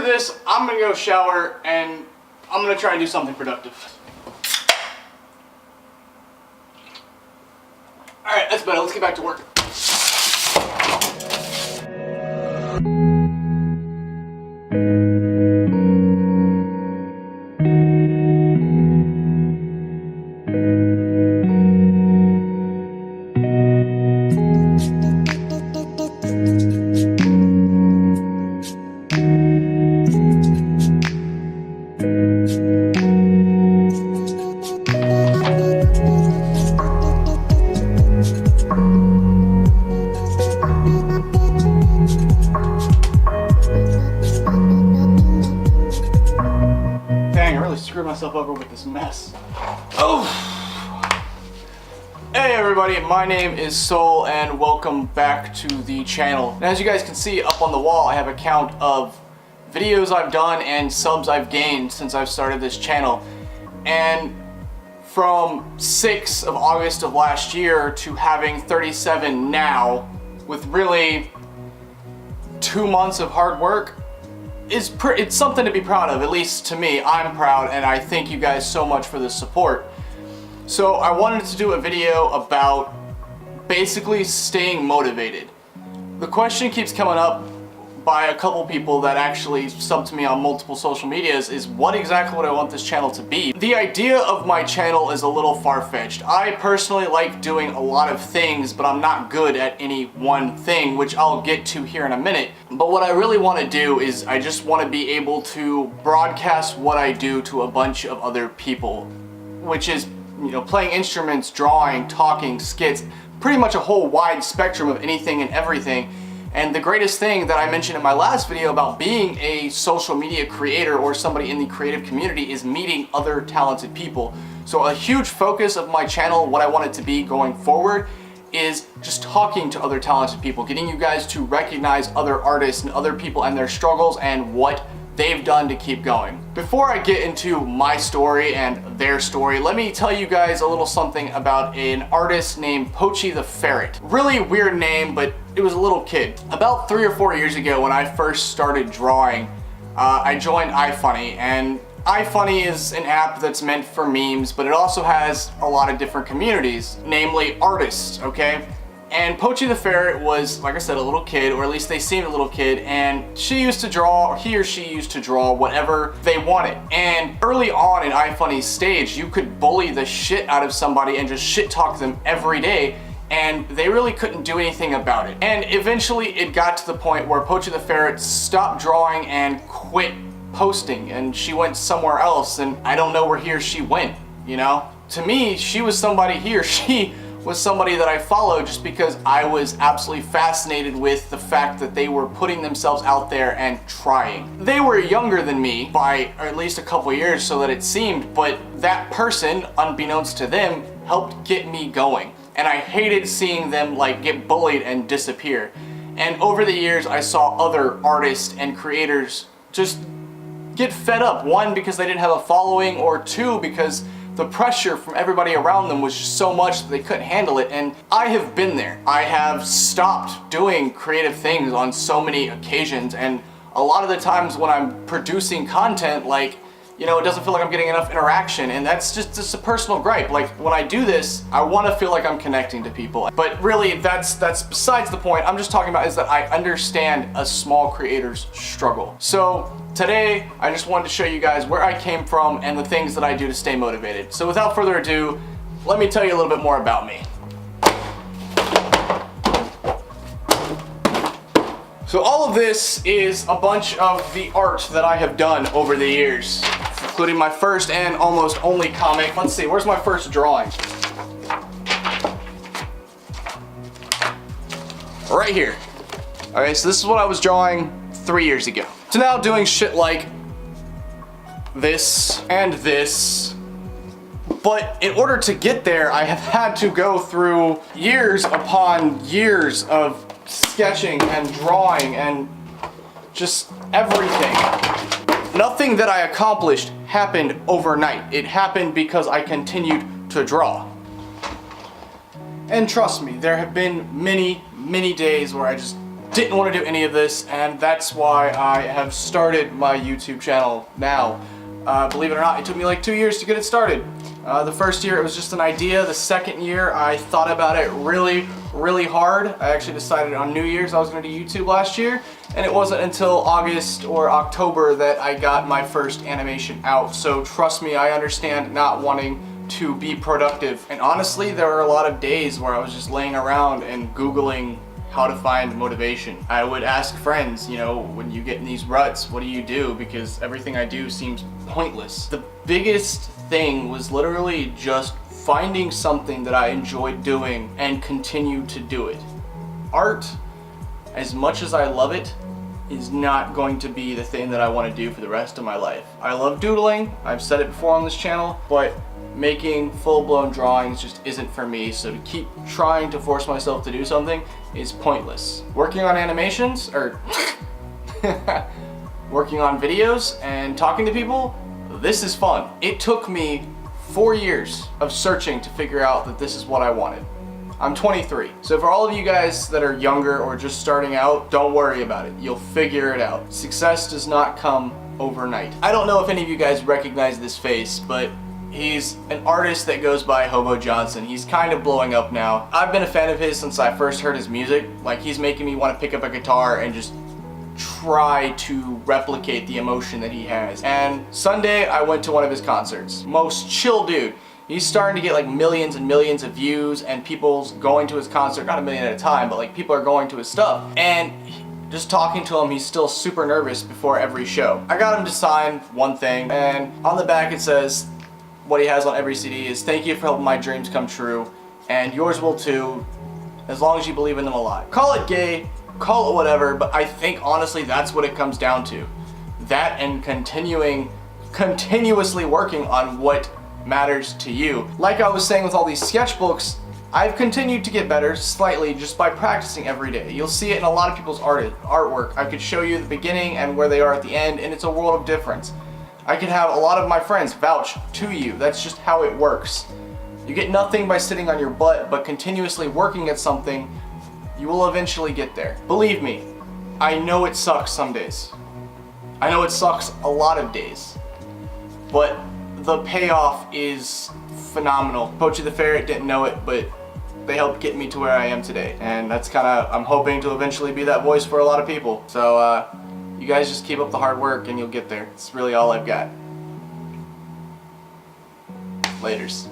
Screw this, I'm gonna go shower and I'm gonna try and do something productive. Alright, that's better. Let's get back to work. Screwed myself over with this mess. Oh! Hey everybody, my name is Soul and welcome back to the channel. And as you guys can see up on the wall, I have a count of videos I've done and subs I've gained since I've started this channel. And from 6th of August of last year to having 37 now, with really 2 months of hard work, it's something to be proud of. At least to me, I'm proud, and I thank you guys so much for the support. So I wanted to do a video about basically staying motivated. The question keeps coming up by a couple people that actually sub to me on multiple social medias is what exactly would I want this channel to be? The idea of my channel is a little far-fetched. I personally like doing a lot of things, but I'm not good at any one thing, which I'll get to here in a minute. But what I really want to do is I just want to be able to broadcast what I do to a bunch of other people, which is, you know, playing instruments, drawing, talking, skits, pretty much a whole wide spectrum of anything and everything. And the greatest thing that I mentioned in my last video about being a social media creator or somebody in the creative community is meeting other talented people. So a huge focus of my channel, what I want it to be going forward, is just talking to other talented people, getting you guys to recognize other artists and other people and their struggles and what they've done to keep going. Before I get into my story and their story, let me tell you guys a little something about an artist named Pochi the Ferret. Really weird name, but it was a little kid. About 3 or 4 years ago when I first started drawing, I joined iFunny, and iFunny is an app that's meant for memes, but it also has a lot of different communities, namely artists, okay? And Pochi the Ferret was, like I said, a little kid, or at least they seemed a little kid, and she used to draw, or he or she used to draw whatever they wanted. And early on in iFunny's stage, you could bully the shit out of somebody and just shit talk them every day, and they really couldn't do anything about it. And eventually it got to the point where Pochi the Ferret stopped drawing and quit posting, and she went somewhere else, and I don't know where he or she went, you know? To me, she was somebody, he or she was somebody that I followed just because I was absolutely fascinated with the fact that they were putting themselves out there and trying. They were younger than me by at least a couple years, so that it seemed, but that person, unbeknownst to them, helped get me going. And I hated seeing them like get bullied and disappear. And over the years, I saw other artists and creators just get fed up. One, because they didn't have a following, or two, because the pressure from everybody around them was just so much that they couldn't handle it. And I have been there. I have stopped doing creative things on so many occasions, and a lot of the times when I'm producing content, like, you know, it doesn't feel like I'm getting enough interaction, and that's just a personal gripe. Like, when I do this, I want to feel like I'm connecting to people. But really, that's besides the point. I'm just talking about is that I understand a small creator's struggle. So today, I just wanted to show you guys where I came from and the things that I do to stay motivated. So without further ado, let me tell you a little bit more about me. So all of this is a bunch of the art that I have done over the years, including my first and almost only comic. Let's see, where's my first drawing? Right here. Okay, so this is what I was drawing 3 years ago. So now doing shit like this and this. But in order to get there, I have had to go through years upon years of sketching and drawing and just everything. Nothing that I accomplished happened overnight. It happened because I continued to draw. And trust me, there have been many days where I just didn't want to do any of this, and that's why I have started my YouTube channel now. Believe it or not, it took me like 2 years to get it started. The first year it was just an idea. The second year I thought about it really hard. I actually decided on New Year's I was going to do YouTube last year, and it wasn't until August or October that I got my first animation out. So trust me, I understand not wanting to be productive. And honestly, there were a lot of days where I was just laying around and Googling how to find motivation. I would ask friends, you know, when you get in these ruts, what do you do? Because everything I do seems pointless. The biggest thing was literally just finding something that I enjoyed doing and continue to do it. Art, as much as I love it, is not going to be the thing that I want to do for the rest of my life. I love doodling, I've said it before on this channel, but making full-blown drawings just isn't for me, so to keep trying to force myself to do something is pointless. Working on animations, or working on videos and talking to people, this is fun. It took me 4 years of searching to figure out that this is what I wanted. I'm 23, so for all of you guys that are younger or just starting out, don't worry about it. You'll figure it out. Success does not come overnight. I don't know if any of you guys recognize this face, but he's an artist that goes by Hobo Johnson. He's kind of blowing up now. I've been a fan of his since I first heard his music. Like, he's making me want to pick up a guitar and just try to replicate the emotion that he has. And Sunday, I went to one of his concerts. Most chill dude. He's starting to get like millions and millions of views, and people's going to his concert, not a million at a time, but like people are going to his stuff. And just talking to him, he's still super nervous before every show. I got him to sign one thing, and on the back it says, what he has on every CD is, "Thank you for helping my dreams come true, and yours will too, as long as you believe in them a lot." Call it gay, call it whatever, but I think honestly that's what it comes down to. That and continuously working on what matters to you. Like I was saying with all these sketchbooks, I've continued to get better slightly just by practicing every day. You'll see it in a lot of people's artwork. I could show you the beginning and where they are at the end, and it's a world of difference. I could have a lot of my friends vouch to you. That's just how it works. You get nothing by sitting on your butt, but continuously working at something, you will eventually get there. Believe me, I know it sucks some days. I know it sucks a lot of days, but the payoff is phenomenal. Poachy the Ferret didn't know it, but they helped get me to where I am today. And that's I'm hoping to eventually be that voice for a lot of people. So, you guys just keep up the hard work and you'll get there. It's really all I've got. Laters.